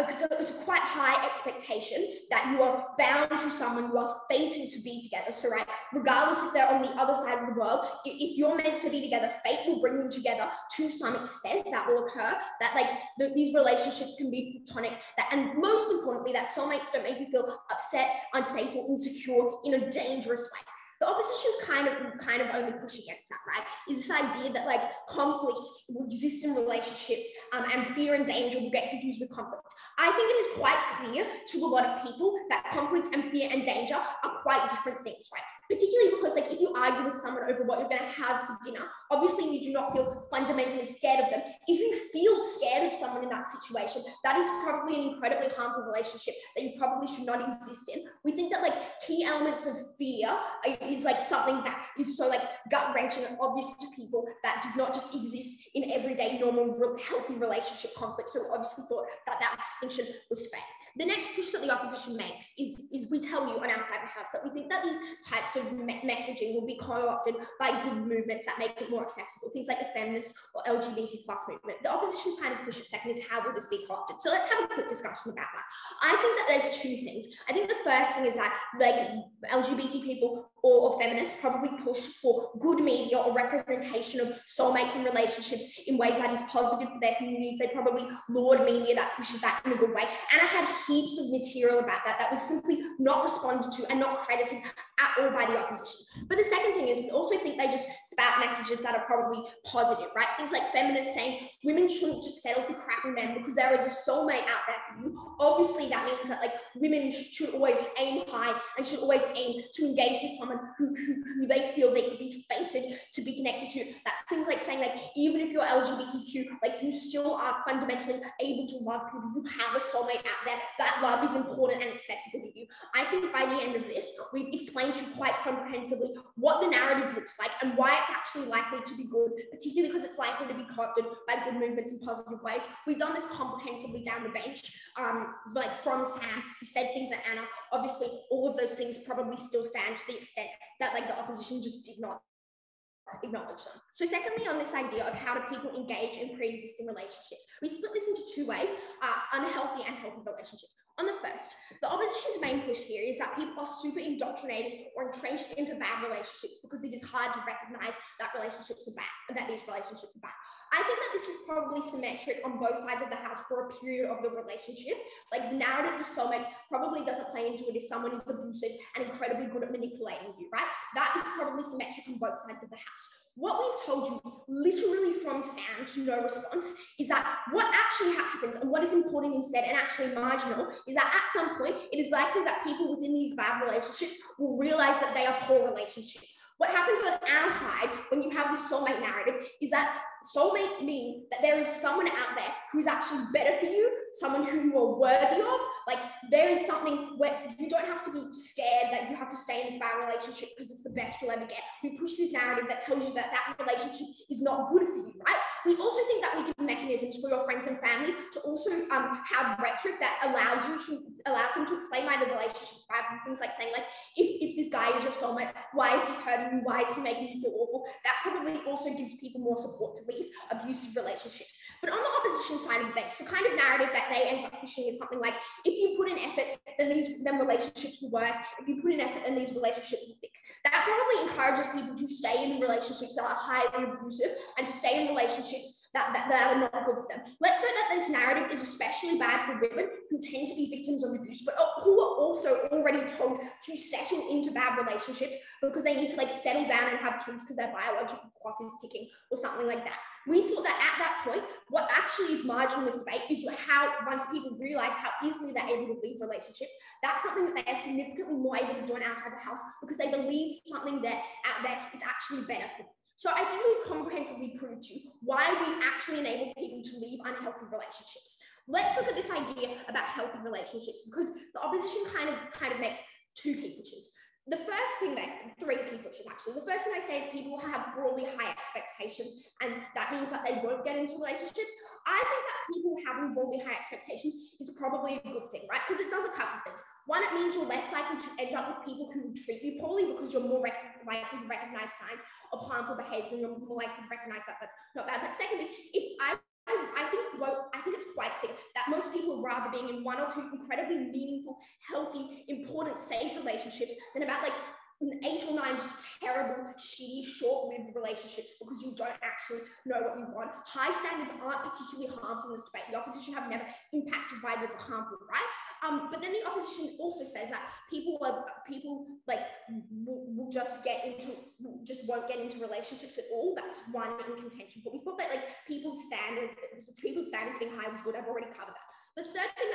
Speaker 3: it's a quite high expectation that you are bound to someone, you are fated to be together. So, right, regardless if they're on the other side of the world, if you're meant to be together, fate will bring them together to some extent. That will occur. That like these relationships can be platonic. And most importantly, that soulmates don't make you feel upset, unsafe, or insecure in a dangerous way. The opposition's kind of only push against that, right? Is this idea that like conflict will exist in relationships and fear and danger will get confused with conflict. I think it is quite clear to a lot of people that conflict and fear and danger are quite different things, right? Particularly because like if you argue with someone over what you're going to have for dinner, obviously you do not feel fundamentally scared of them. If you feel scared of someone in that situation, that is probably an incredibly harmful relationship that you probably should not exist in. We think that like key elements of fear is like something that is so like gut-wrenching and obvious to people that does not just exist in everyday normal healthy relationship conflict. So we obviously thought that that distinction was fair. The next push that the opposition makes is we tell you on our side of the house that we think that these types of messaging will be co-opted by good movements that make it more accessible, things like the feminist or LGBT+ movement. The opposition's kind of push at second is how will this be co-opted? So let's have a quick discussion about that. I think that there's two things. I think the first thing is that like LGBT people or feminists probably push for good media or representation of soulmates and relationships in ways that is positive for their communities. They probably laud media that pushes that in a good way. And I had heaps of material about that was simply not responded to and not credited at all by the opposition. But the second thing is we also think they just spout messages that are probably positive, right? Things like feminists saying women shouldn't just settle for crappy men because there is a soulmate out there for you. Obviously that means that like women should always aim high and should always aim to engage with someone who they feel they could be fated to be connected to. That's things like saying like even if you're LGBTQ, like you still are fundamentally able to love people who have a soulmate out there. That love is important and accessible to you. I think by the end of this, we've explained to you quite comprehensively what the narrative looks like and why it's actually likely to be good, particularly because it's likely to be co-opted by good movements in positive ways. We've done this comprehensively down the bench, like from Sam, who said things at Anna. Obviously, all of those things probably still stand to the extent that like the opposition just did not acknowledge them. So secondly, on this idea of how do people engage in pre-existing relationships, we split this into two ways, unhealthy and healthy relationships. On the first, the opposition's main push here is that people are super indoctrinated or entrenched into bad relationships because it is hard to recognize that relationships are bad, that these relationships are bad. I think that this is probably symmetric on both sides of the house for a period of the relationship. Like the narrative of soulmates probably doesn't play into it if someone is abusive and incredibly good at manipulating you, right? That is probably symmetric on both sides of the house. What we've told you, literally from sound to no response, is that what actually happens and what is important instead and actually marginal is that at some point, it is likely that people within these bad relationships will realize that they are poor relationships. What happens on our side when you have this soulmate narrative is that soulmates mean that there is someone out there who's actually better for you, someone who you are worthy of. Like there is something where you don't have to be scared that you have to stay in this bad relationship because it's the best you'll ever get. We push this narrative that tells you that that relationship is not good for you, right? We also think that we give mechanisms for your friends and family to also have rhetoric that allows them to explain why the relationship is bad. Things like saying like, if this guy is your soulmate, why is he hurting you? Why is he making you feel awful? That probably also gives people more support to leave abusive relationships. But on the opposition side of the bench, the kind of narrative that they end up pushing is something like, if you put in effort, then relationships will work. If you put in effort, then these relationships will fix. That probably encourages people to stay in relationships that are highly abusive and to stay in relationships that are not good for them. Let's note that this narrative is especially bad for women who tend to be victims of abuse, but who are also already told to settle into bad relationships because they need to like settle down and have kids because their biological clock is ticking or something like that. We thought that at that point, what actually is marginal in this debate is how once people realize how easily they're able to leave relationships, that's something that they are significantly more able to do on outside the house because they believe something that out there is actually better for them. So I think we've comprehensively proved to you why we actually enable people to leave unhealthy relationships. Let's look at this idea about healthy relationships because the opposition kind of makes two key pushes. The first thing three key pushes actually. The first thing I say is people will have broadly high expectations and that means that they won't get into relationships. I think that people having broadly high expectations is probably a good thing, right? Because it does a couple of things. One, it means you're less likely to end up with people who will treat you poorly because you're more likely to recognize signs of harmful behavior and you're more likely to recognize that that's not bad. But secondly, I think it's quite clear that most people would rather being in one or two incredibly meaningful, healthy, important, safe relationships than about like 8 or 9 just terrible, shitty, short-lived relationships because you don't actually know what you want. High standards aren't particularly harmful in this debate. The opposition have never impacted why those are harmful, right? But then the opposition also says that people like will just won't get into relationships at all. That's one in contention. But we thought that like people's standards being high was good. I've already covered that. The third thing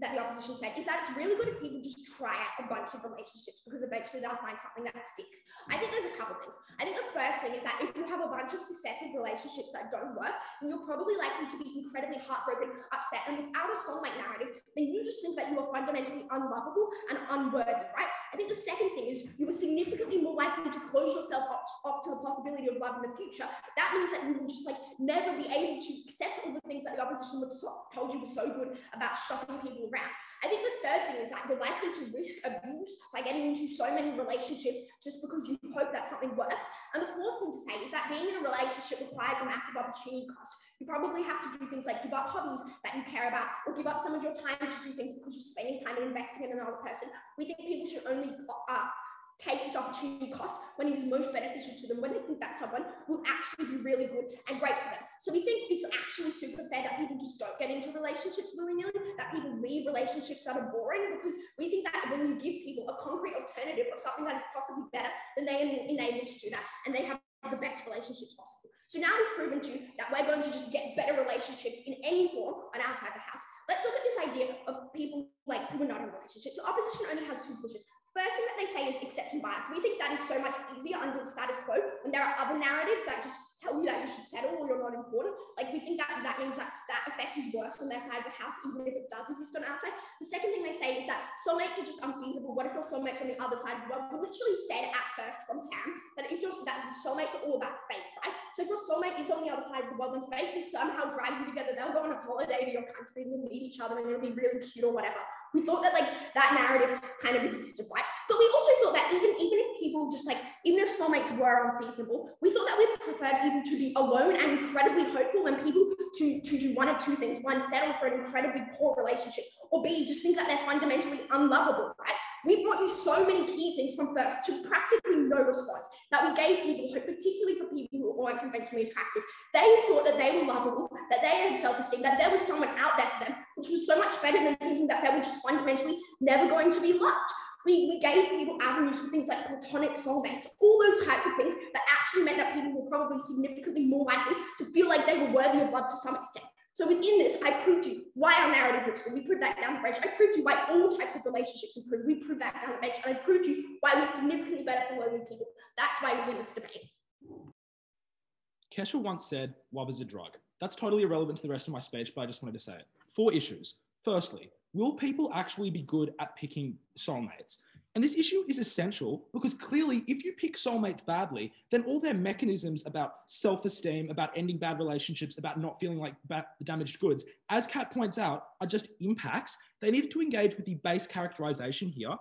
Speaker 3: that the opposition said is that it's really good if people just try out a bunch of relationships, because eventually they'll find something that sticks. I think there's a couple things. I think the first thing is that if you have a bunch of successive relationships that don't work, then you're probably likely to be incredibly heartbroken, upset, and without a soulmate narrative, then you just think that you are fundamentally unlovable and unworthy, right? I think the second thing is you are significantly more likely to close yourself off to the possibility of love in the future. That means that you will just like never be able to accept all the things that the opposition told you were so good about shopping people around. I think the third thing is that you're likely to risk abuse by getting into so many relationships just because you hope that something works. And the fourth thing to say is that being in a relationship requires a massive opportunity cost. You probably have to do things like give up hobbies that you care about, or give up some of your time to do things because you're spending time and investing in another person. We think people should only take this opportunity cost when it is most beneficial to them, when they think that someone will actually be really good and great for them. So we think it's actually super fair that people just don't get into relationships willy-nilly, that people leave relationships that are boring, because we think that when you give people a concrete alternative of something that is possibly better, then they are enabled to do that, and they have the best relationships possible. So now we've proven to you that we're going to just get better relationships in any form on our side of the house. Let's look at this idea of people like who are not in relationships. So opposition only has two pushes. First thing that they say is accepting bias. We think that is so much easier under the status quo when there are other narratives that just tell you that you should settle or you're not important. Like, we think that means that that effect is worse on their side of the house, even if it does exist on our side. The second thing they say is that soulmates are just unfeasible. What if your soulmate's on the other side of the world? We literally said at first from Sam that that soulmates are all about fate, right? So if your soulmate is on the other side of the world, then fate will somehow drag you together. They'll go on a holiday to your country and you'll meet each other and it'll be really cute or whatever. We thought that like that narrative kind of existed, right? But we also thought that even if people just like, even if soulmates were unfeasible, we thought that we preferred people to be alone and incredibly hopeful than people to do one of two things. One, settle for an incredibly poor relationship, or B, just think that they're fundamentally unlovable, right? We brought you so many key things from first to practically no response that we gave people hope, particularly for people who weren't conventionally attractive. They thought that they were lovable, that they had self-esteem, that there was someone out there for them, which was so much better than thinking that they were just fundamentally never going to be loved. We gave people avenues for things like platonic soulmates, all those types of things that actually meant that people were probably significantly more likely to feel like they were worthy of love to some extent. So within this, I proved to you why our narrative looks good. We proved that down the bench. I proved to you why all types of relationships improve. We proved that down the bench. And I proved to you why we're significantly better for lonely people. That's why we win this debate.
Speaker 5: Kesha once said, love is a drug. That's totally irrelevant to the rest of my speech, but I just wanted to say it. 4 issues. Firstly, will people actually be good at picking soulmates? And this issue is essential because clearly if you pick soulmates badly, then all their mechanisms about self-esteem, about ending bad relationships, about not feeling like damaged goods, as Kat points out, are just impacts. They needed to engage with the base characterization here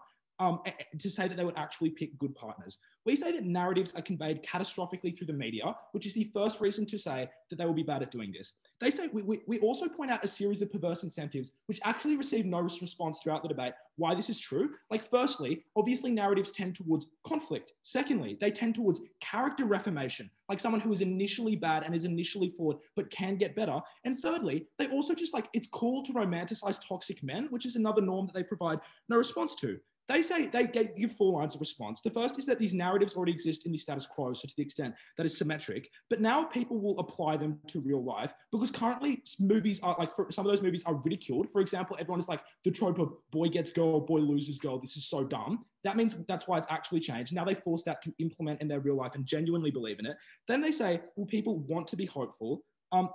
Speaker 5: to say that they would actually pick good partners. We say that narratives are conveyed catastrophically through the media, which is the first reason to say that they will be bad at doing this. They say we also point out a series of perverse incentives, which actually receive no response throughout the debate, why this is true. Like, firstly, obviously narratives tend towards conflict. Secondly, they tend towards character reformation, like someone who is initially bad and is initially flawed, but can get better. And thirdly, they also just like, it's cool to romanticize toxic men, which is another norm that they provide no response to. They say they give 4 lines of response. The first is that these narratives already exist in the status quo, so to the extent that is symmetric, but now people will apply them to real life because currently movies are like, some of those movies are ridiculed. For example, everyone is like the trope of boy gets girl, boy loses girl. This is so dumb. That means that's why it's actually changed. Now they force that to implement in their real life and genuinely believe in it. Then they say, well, people want to be hopeful.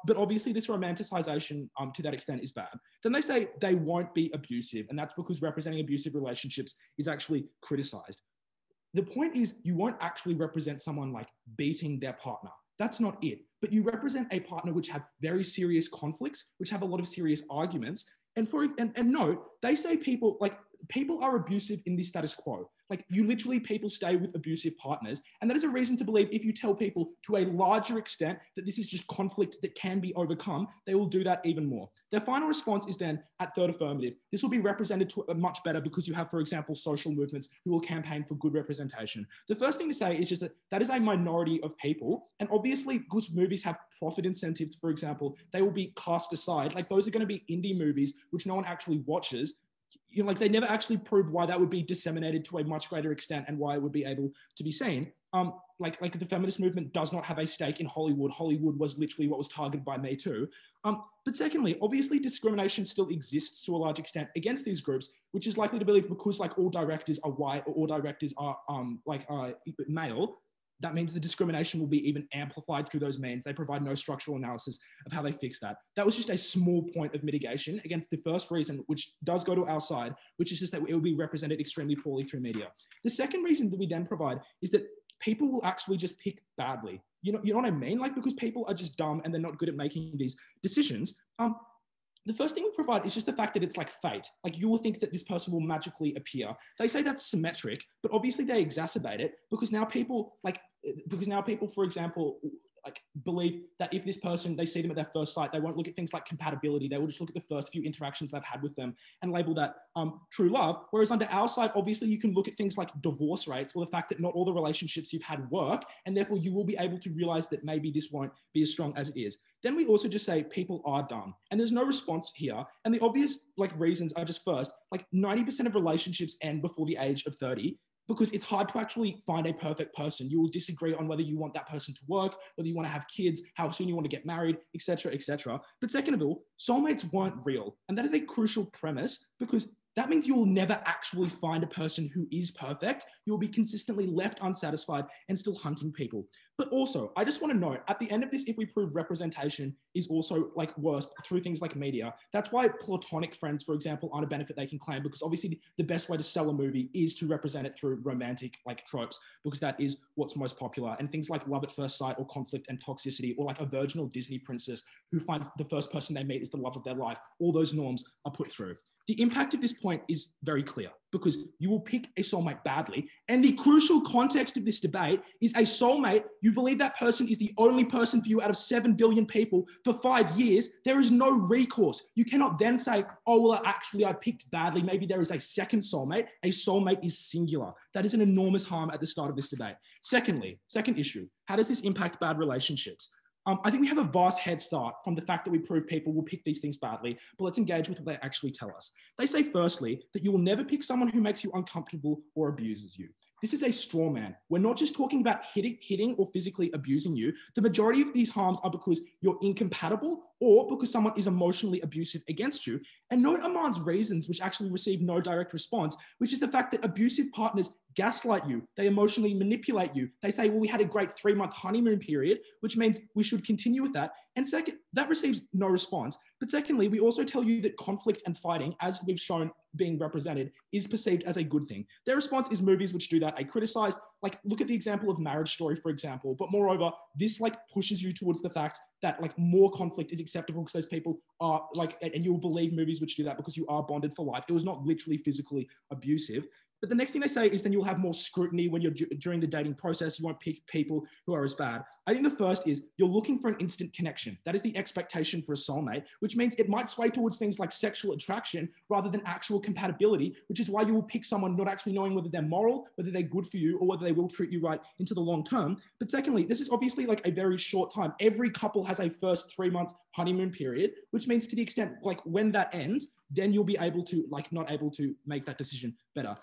Speaker 5: But obviously this romanticization to that extent is bad. Then they say they won't be abusive, and that's because representing abusive relationships is actually criticized. The point is you won't actually represent someone like beating their partner. That's not it. But you represent a partner which have very serious conflicts, which have a lot of serious arguments. And note, they say people are abusive in the status quo. Like, you literally, people stay with abusive partners. And that is a reason to believe if you tell people to a larger extent that this is just conflict that can be overcome, they will do that even more. Their final response is then at third affirmative. This will be represented to much better because you have, for example, social movements who will campaign for good representation. The first thing to say is just that that is a minority of people. And obviously, because movies have profit incentives, for example, they will be cast aside. Like, those are going to be indie movies, which no one actually watches. you know, like they never actually proved why that would be disseminated to a much greater extent and why it would be able to be seen. Like the feminist movement does not have a stake in Hollywood. Hollywood was literally what was targeted by Me Too. But secondly, obviously discrimination still exists to a large extent against these groups, which is likely to believe because like all directors are white or all directors are male. That means the discrimination will be even amplified through those means. They provide no structural analysis of how they fix that. That was just a small point of mitigation against the first reason, which does go to our side, which is just that it will be represented extremely poorly through media. The second reason that we then provide is that people will actually just pick badly. You know what I mean? Like, because people are just dumb and they're not good at making these decisions. The first thing we provide is just the fact that it's like fate. Like you will think that this person will magically appear. They say that's symmetric, but obviously they exacerbate it because now people, for example, like believe that if this person, they see them at their first sight, they won't look at things like compatibility. They will just look at the first few interactions they've had with them and label that true love. Whereas under our side, obviously you can look at things like divorce rates or the fact that not all the relationships you've had work, and therefore you will be able to realize that maybe this won't be as strong as it is. Then we also just say people are dumb, and there's no response here. And the obvious like reasons are just first, like 90% of relationships end before the age of 30. Because it's hard to actually find a perfect person. You will disagree on whether you want that person to work, whether you want to have kids, how soon you want to get married, etc., etc. But second of all, soulmates weren't real. And that is a crucial premise because that means you will never actually find a person who is perfect. You'll be consistently left unsatisfied and still hunting people. But also, I just want to note, at the end of this, if we prove representation is also like worse through things like media, that's why platonic friends, for example, aren't a benefit they can claim, because obviously the best way to sell a movie is to represent it through romantic like tropes, because that is what's most popular. And things like love at first sight or conflict and toxicity, or like a virginal Disney princess who finds the first person they meet is the love of their life, all those norms are put through. The impact of this point is very clear because you will pick a soulmate badly. And the crucial context of this debate is a soulmate, you believe that person is the only person for you out of 7 billion people for 5 years. There is no recourse. You cannot then say, oh, well, actually, I picked badly. Maybe there is a second soulmate. A soulmate is singular. That is an enormous harm at the start of this debate. Secondly, second issue, how does this impact bad relationships? I think we have a vast head start from the fact that we prove people will pick these things badly, but let's engage with what they actually tell us. They say, firstly, that you will never pick someone who makes you uncomfortable or abuses you. This is a straw man. We're not just talking about hitting or physically abusing you. The majority of these harms are because you're incompatible or because someone is emotionally abusive against you. And note Aman's reasons, which actually receive no direct response, which is the fact that abusive partners gaslight you. They emotionally manipulate you. They say, well, we had a great 3-month honeymoon period, which means we should continue with that. And second, that receives no response. But secondly, we also tell you that conflict and fighting, as we've shown being represented, is perceived as a good thing. Their response is movies which do that are criticized. Like, look at the example of Marriage Story, for example. But moreover, this like pushes you towards the fact that like more conflict is acceptable because those people are like, and you will believe movies which do that because you are bonded for life. It was not literally physically abusive. But the next thing they say is then you'll have more scrutiny when you're during the dating process. You won't pick people who are as bad. I think the first is you're looking for an instant connection. That is the expectation for a soulmate, which means it might sway towards things like sexual attraction rather than actual compatibility, which is why you will pick someone not actually knowing whether they're moral, whether they're good for you, or whether they will treat you right into the long term. But secondly, this is obviously like a very short time. Every couple has a first 3 months honeymoon period, which means to the extent like when that ends, then you'll be able to like not able to make that decision better.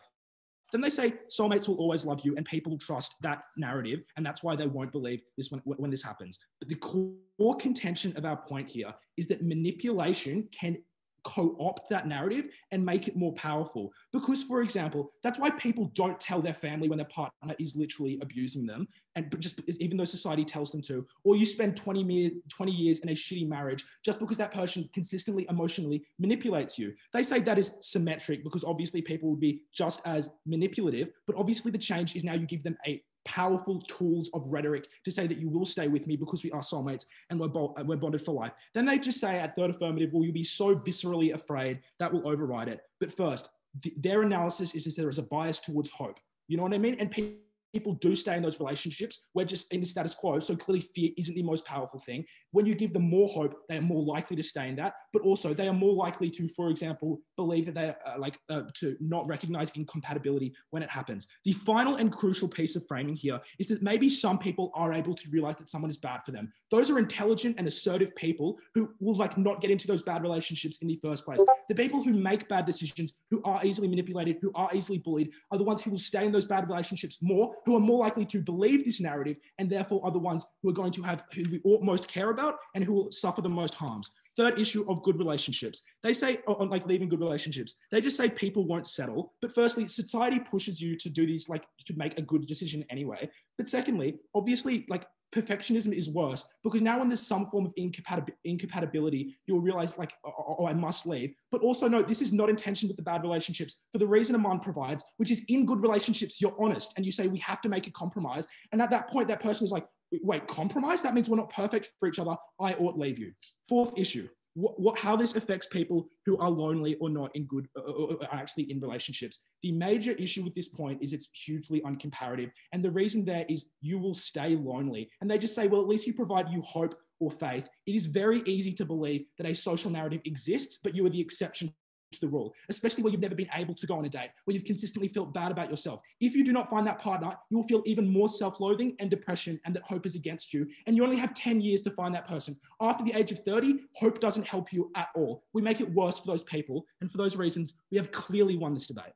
Speaker 5: Then they say soulmates will always love you and people will trust that narrative. And that's why they won't believe this when this happens. But the core contention of our point here is that manipulation can co-opt that narrative and make it more powerful. Because, for example, that's why people don't tell their family when their partner is literally abusing them, and just even though society tells them to, or you spend 20 years in a shitty marriage just because that person consistently emotionally manipulates you. They say that is symmetric because obviously people would be just as manipulative, but obviously the change is now you give them a powerful tools of rhetoric to say that you will stay with me because we are soulmates and we're bonded for life. Then they just say at third affirmative, well, you'll be so viscerally afraid that will override it. But first, their analysis is there is a bias towards hope. You know what I mean? And people do stay in those relationships, we're just in the status quo. So clearly fear isn't the most powerful thing. When you give them more hope, they are more likely to stay in that, but also they are more likely to, for example, believe that they are to not recognize incompatibility when it happens. The final and crucial piece of framing here is that maybe some people are able to realize that someone is bad for them. Those are intelligent and assertive people who will not get into those bad relationships in the first place. The people who make bad decisions, who are easily manipulated, who are easily bullied, are the ones who will stay in those bad relationships more, who are more likely to believe this narrative, and therefore are the ones who are going to have, who we most care about and who will suffer the most harms. Third issue of good relationships. They say, on leaving good relationships, they just say people won't settle. But firstly, society pushes you to do these, to make a good decision anyway. But secondly, obviously, perfectionism is worse because now when there's some form of incompatibility, you'll realize oh, I must leave. But also note, this is not intention with the bad relationships for the reason Aman provides, which is in good relationships, you're honest and you say, we have to make a compromise. And at that point, that person is like, wait, compromise? That means we're not perfect for each other. I ought leave you. Fourth issue, how this affects people who are lonely or not in good, or actually in relationships. The major issue with this point is it's hugely uncomparative. And the reason there is you will stay lonely. And they just say, well, at least you provide you hope or faith. It is very easy to believe that a social narrative exists, but you are the exception to the rule, especially where you've never been able to go on a date, where you've consistently felt bad about yourself. If you do not find that partner, you will feel even more self-loathing and depression, and that hope is against you. And you only have 10 years to find that person. After the age of 30, hope doesn't help you at all. We make it worse for those people. And for those reasons, we have clearly won this debate.